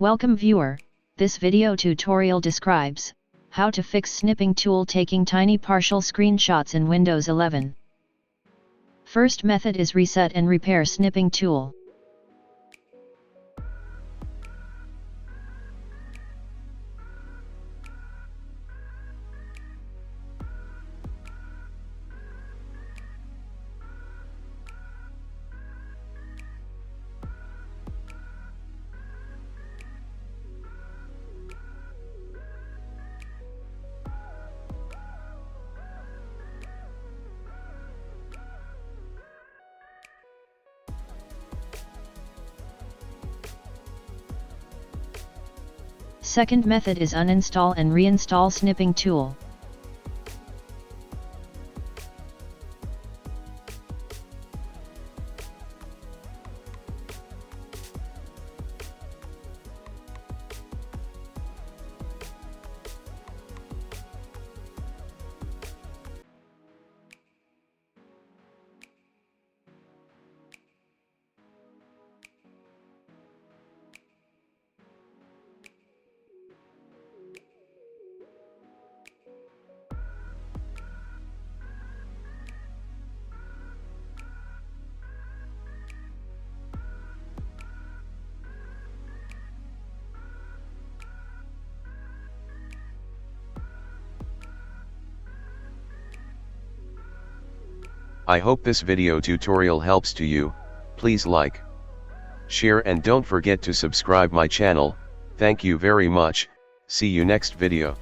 Welcome viewer, this video tutorial describes how to fix snipping tool taking tiny partial screenshots in Windows 11. First method is reset and repair snipping tool. Second method is uninstall and reinstall snipping tool. I hope this video tutorial helps to you. Please like, share and don't forget to subscribe my channel. Thank you very much. See you next video.